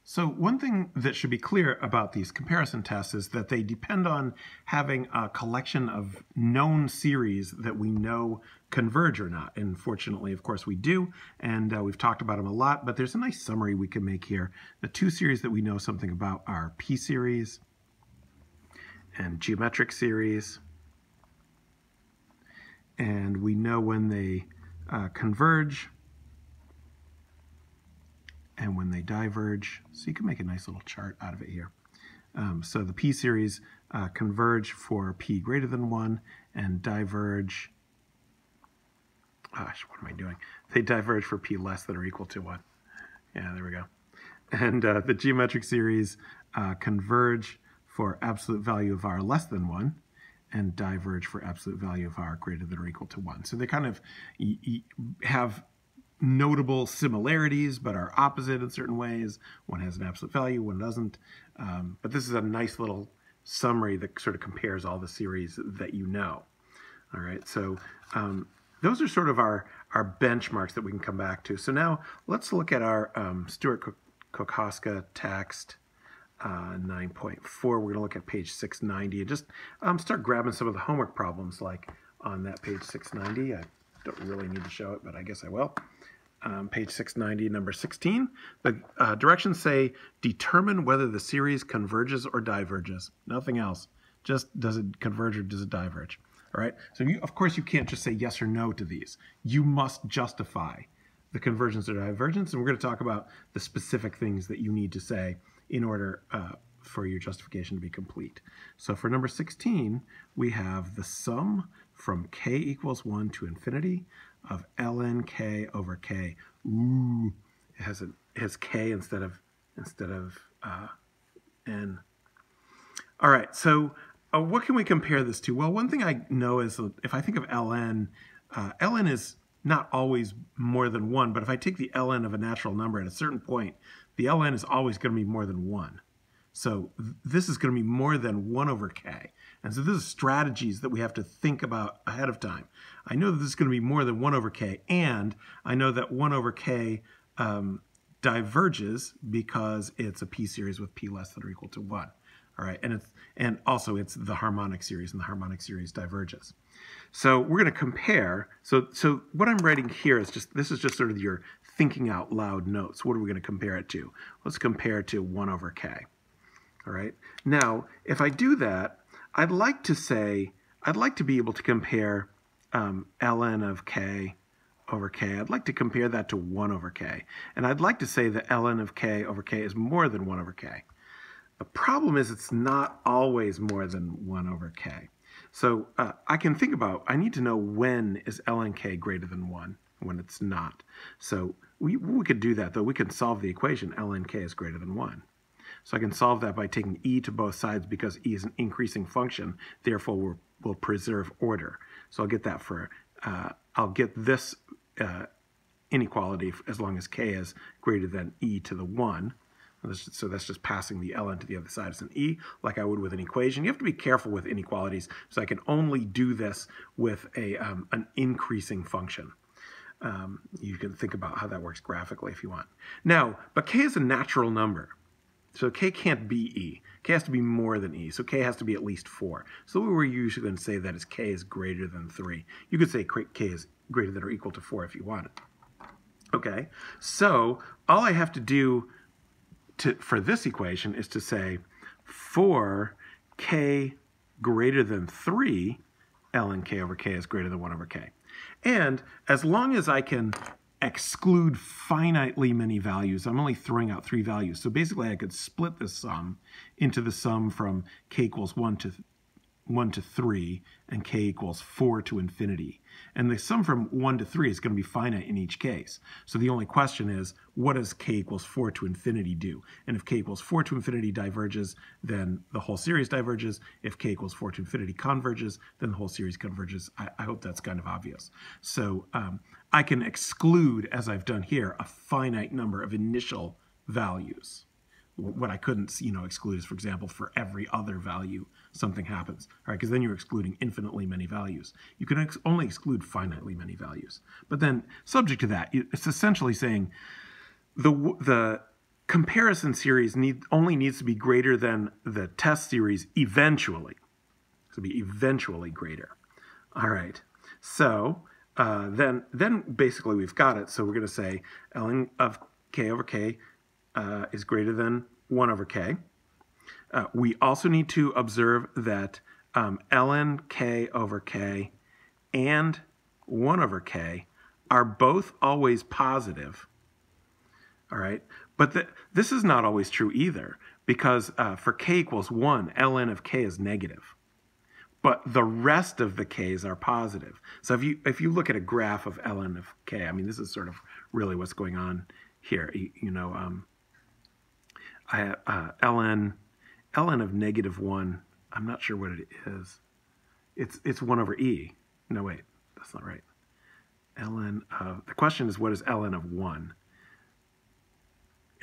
So one thing that should be clear about these comparison tests is that they depend on having a collection of known series that we know converge or not. And fortunately, of course, we do, and we've talked about them a lot, but there's a nice summary we can make here. The two series that we know something about are p-series and geometric series. And we know when they converge and when they diverge. So you can make a nice little chart out of it here. So the p-series converge for p greater than 1 and diverge, gosh, what am I doing? They diverge for p less than or equal to 1. Yeah, there we go. And the geometric series converge for absolute value of r less than 1 and diverge for absolute value of r greater than or equal to 1. So they kind of have notable similarities, but are opposite in certain ways. One has an absolute value, one doesn't. But this is a nice little summary that sort of compares all the series that you know. All right, so those are sort of our benchmarks that we can come back to. So now let's look at our Stewart-Kokoska text 9.4. We're going to look at page 690 and just start grabbing some of the homework problems like on that page 690. I don't really need to show it, but I guess I will. Page 690, number 16. The directions say, determine whether the series converges or diverges. Nothing else. Just does it converge or does it diverge? All right. So of course you can't just say yes or no to these. You must justify the convergence or divergence, and we're going to talk about the specific things that you need to say in order for your justification to be complete. So for number 16, we have the sum from k equals 1 to infinity of ln k over k. Ooh, it has k instead of n. All right, so what can we compare this to? Well, one thing I know is that if I think of ln, ln is not always more than 1, but if I take the ln of a natural number at a certain point, the ln is always going to be more than 1. So this is going to be more than 1 over k. And so this is strategies that we have to think about ahead of time. I know that this is going to be more than 1 over k, and I know that 1 over k diverges because it's a p-series with p less than or equal to 1. All right, and also it's the harmonic series, and the harmonic series diverges. So we're going to compare. So what I'm writing here is this is just sort of your thinking out loud notes. What are we going to compare it to? Let's compare it to 1 over k. All right. Now, if I do that, I'd like to be able to compare ln of k over k. I'd like to compare that to 1 over k. And I'd like to say that ln of k over k is more than 1 over k. The problem is it's not always more than 1 over k. So I can think about, I need to know when is ln k greater than 1, when it's not. So we could do that, though. We can solve the equation ln k is greater than 1. So I can solve that by taking e to both sides because e is an increasing function. Therefore, we'll preserve order. So I'll get that for, I'll get this inequality as long as k is greater than e to the 1. So that's just passing the ln to the other side as an e, like I would with an equation. You have to be careful with inequalities, so I can only do this with an increasing function. You can think about how that works graphically if you want. Now, but k is a natural number. So k can't be e. K has to be more than e. So k has to be at least 4. So we're usually going to say that is k is greater than 3. You could say k is greater than or equal to 4 if you want it. Okay, so all I have to do for this equation is to say for k greater than 3, ln k over k is greater than 1 over k. And as long as I can exclude finitely many values, I'm only throwing out 3 values. So basically I could split this sum into the sum from k equals 1 to 3 and k equals 4 to infinity. And the sum from 1 to 3 is going to be finite in each case. So the only question is, what does k equals 4 to infinity do? And if k equals 4 to infinity diverges, then the whole series diverges. If k equals 4 to infinity converges, then the whole series converges. I hope that's kind of obvious. So I can exclude, as I've done here, a finite number of initial values. What I couldn't, exclude is, for example, for every other value, something happens, all right? Because then you're excluding infinitely many values. You can only exclude finitely many values. But then, subject to that, it's essentially saying the comparison series only needs to be greater than the test series eventually. So be eventually greater. All right. So then basically we've got it. So we're going to say ln of k over k is greater than 1 over k. We also need to observe that ln k over k and 1 over k are both always positive. All right, but this is not always true either, because for k equals 1, ln of k is negative. But the rest of the k's are positive. So if you look at a graph of ln of k, I mean, this is sort of really what's going on here. I have ln of negative 1. I'm not sure what it is. It's 1 over e. No, wait, that's not right. Ln of, the question is, what is ln of 1?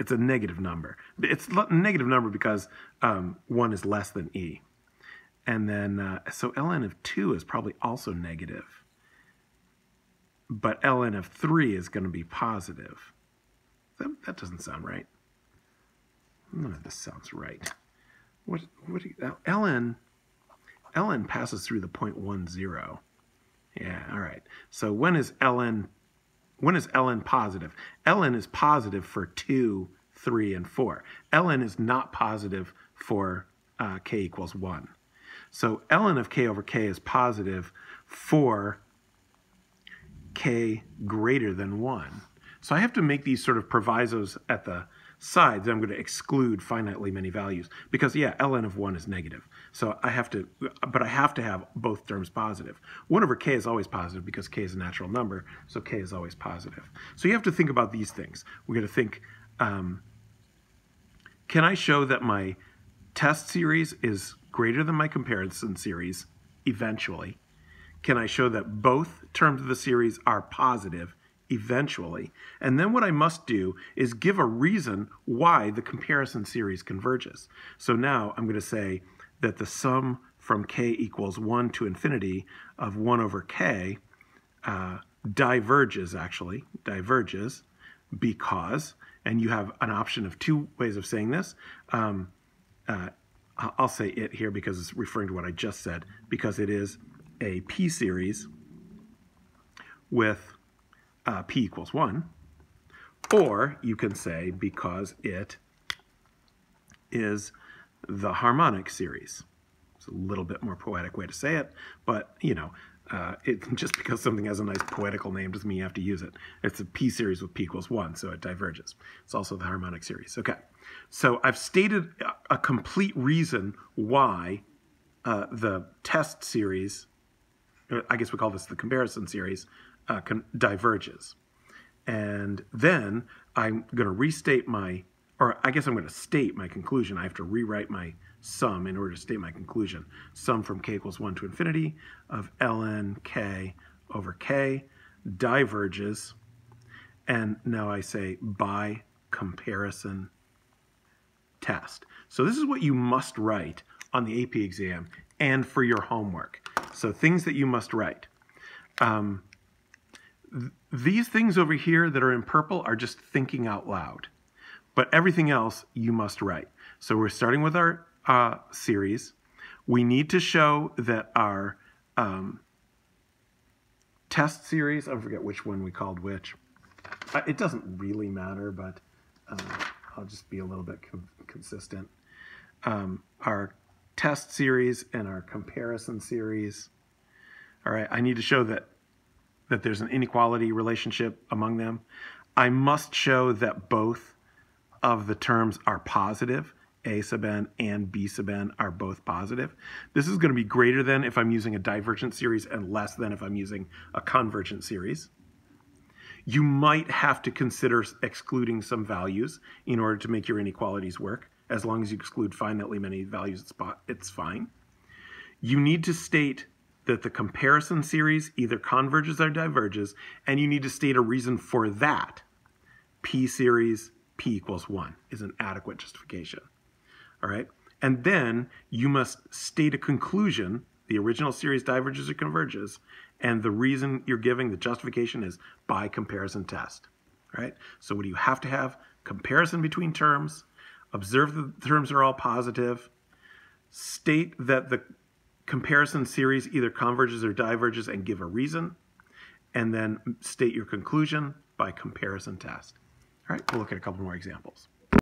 It's a negative number. It's a negative number because 1 is less than e. And then, so ln of 2 is probably also negative. But ln of 3 is going to be positive. That doesn't sound right. None of this sounds right. Ln passes through the point 1, 0. Yeah, all right. So when is ln positive? Ln is positive for 2, 3, and 4. Ln is not positive for k equals 1. So ln of k over k is positive for k greater than 1. So I have to make these sort of provisos at the sides. I'm going to exclude finitely many values because, yeah, ln of 1 is negative. So I have to have both terms positive. 1 over k is always positive because k is a natural number, so k is always positive. So you have to think about these things. We're going to think, can I show that my test series is greater than my comparison series eventually? Can I show that both terms of the series are positive eventually? And then what I must do is give a reason why the comparison series converges. So now I'm going to say that the sum from k equals 1 to infinity of 1 over k diverges because, and you have an option of 2 ways of saying this. I'll say it here because it's referring to what I just said, because it is a p series with p equals 1, or you can say because it is the harmonic series. It's a little bit more poetic way to say it, but just because something has a nice poetical name doesn't mean you have to use it. It's a p series with p equals 1, so it diverges. It's also the harmonic series. Okay, so I've stated a complete reason why the test series, I guess we call this the comparison series, diverges. And then I'm going to restate I'm going to state my conclusion. I have to rewrite my sum in order to state my conclusion. Sum from k equals 1 to infinity of ln k over k diverges. And now I say by comparison test. So this is what you must write on the AP exam and for your homework. So things that you must write. These things over here that are in purple are just thinking out loud. But everything else you must write. So we're starting with our series. We need to show that our test series, I forget which one we called which. It doesn't really matter, but I'll just be a little bit consistent. Our test series and our comparison series. All right, I need to show that there's an inequality relationship among them. I must show that both of the terms are positive. A sub n and B sub n are both positive. This is going to be greater than if I'm using a divergent series and less than if I'm using a convergent series. You might have to consider excluding some values in order to make your inequalities work. As long as you exclude finitely many values, it's fine. You need to state that the comparison series either converges or diverges, and you need to state a reason for that. P series, p equals 1 is an adequate justification. All right? And then you must state a conclusion. The original series diverges or converges, and the reason you're giving, the justification, is by comparison test. All right? So what do you have to have? comparison between terms, observe the terms are all positive, state that the comparison series either converges or diverges and give a reason, and then state your conclusion by comparison test. All right, we'll look at a couple more examples.